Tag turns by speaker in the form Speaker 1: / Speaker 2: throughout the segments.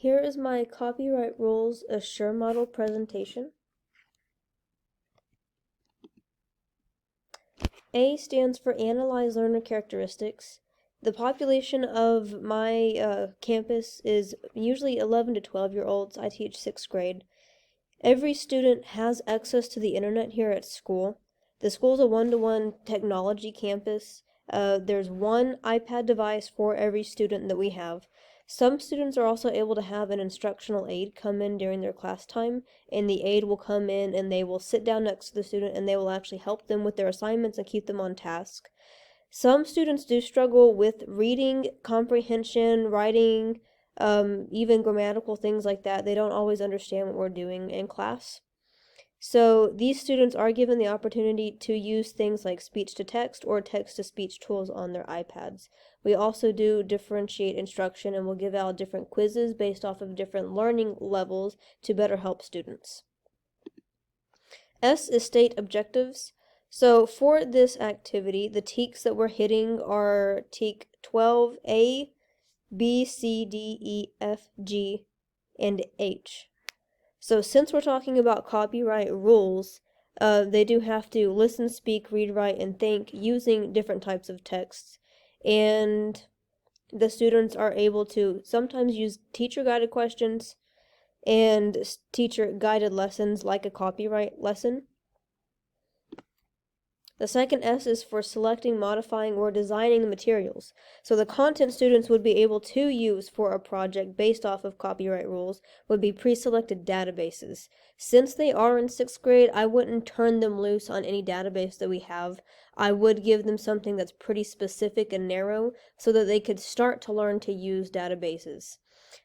Speaker 1: Here is my Copyright Rules Assure Model presentation. A stands for Analyze Learner Characteristics. The population of my campus is usually 11 to 12-year-olds. I teach 6th grade. Every student has access to the internet here at school. The school is a one-to-one technology campus. There's one iPad device for every student that we have. Some students are also able to have an instructional aide come in during their class time, and the aide will come in and they will sit down next to the student and they will actually help them with their assignments and keep them on task. Some students do struggle with reading, comprehension, writing, even grammatical things like that. They don't always understand what we're doing in class. So these students are given the opportunity to use things like speech-to-text or text-to-speech tools on their iPads. We also do differentiate instruction and we'll give out different quizzes based off of different learning levels to better help students. S is state objectives. So for this activity, the TEKs that we're hitting are TEK 12A, B, C, D, E, F, G, and H. So since we're talking about copyright rules, they do have to listen, speak, read, write, and think using different types of texts. And the students are able to sometimes use teacher-guided questions and teacher-guided lessons like a copyright lesson. The second S is for selecting, modifying, or designing the materials. So the content students would be able to use for a project based off of copyright rules would be pre-selected databases. Since they are in 6th grade, I wouldn't turn them loose on any database that we have. I would give them something that's pretty specific and narrow so that they could start to learn to use databases.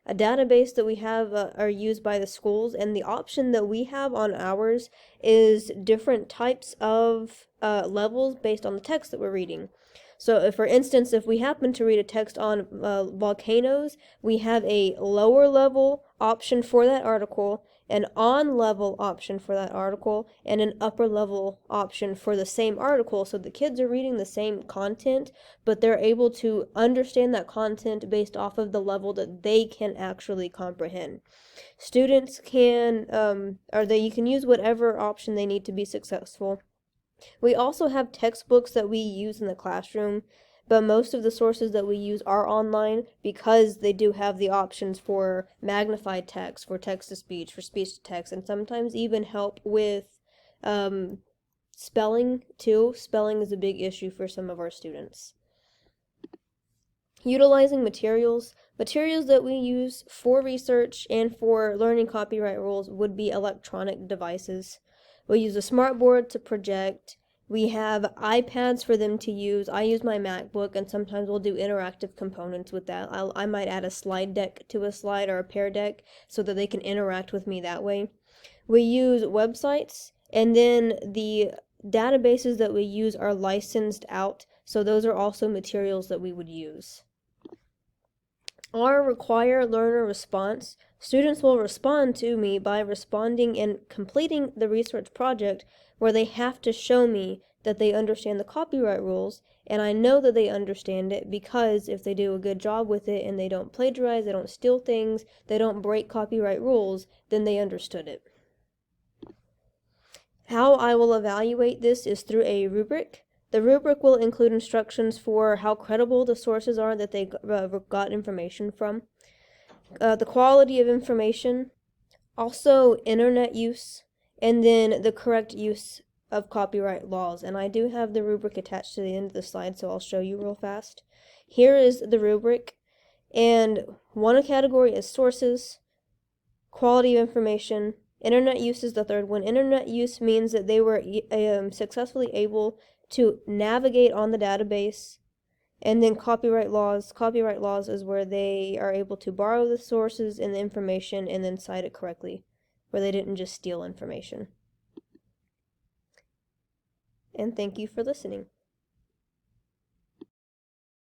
Speaker 1: A database that we have are used by the schools, and the option that we have on ours is different types of levels based on the text that we're reading. So if, for instance, if we happen to read a text on volcanoes, we have a lower level option for that article, an on-level option for that article, and an upper-level option for the same article. So the kids are reading the same content, but they're able to understand that content based off of the level that they can actually comprehend. Students can, you can use whatever option they need to be successful. We also have textbooks that we use in the classroom, but most of the sources that we use are online because they do have the options for magnified text, for text-to-speech, for speech-to-text, and sometimes even help with spelling too. Spelling is a big issue for some of our students. Utilizing materials. Materials that we use for research and for learning copyright rules would be electronic devices. We use a smartboard to project. We have iPads for them to use. I use my MacBook, and sometimes we'll do interactive components with that. I might add a slide deck to a slide or a Pear Deck so that they can interact with me that way. We use websites, and then the databases that we use are licensed out, so those are also materials that we would use. R, require learner response. Students will respond to me by responding and completing the research project where they have to show me that they understand the copyright rules, and I know that they understand it because if they do a good job with it and they don't plagiarize, they don't steal things, they don't break copyright rules, then they understood it. How I will evaluate this is through a rubric. The rubric will include instructions for how credible the sources are that they got information from, the quality of information, also internet use, and then the correct use of copyright laws. And I do have the rubric attached to the end of the slide, so I'll show you real fast. Here is the rubric, and one category is sources, quality of information. Internet use is the third one. Internet use means that they were successfully able to navigate on the database. And then copyright laws. Copyright laws is where they are able to borrow the sources and the information and then cite it correctly, where they didn't just steal information. And thank you for listening.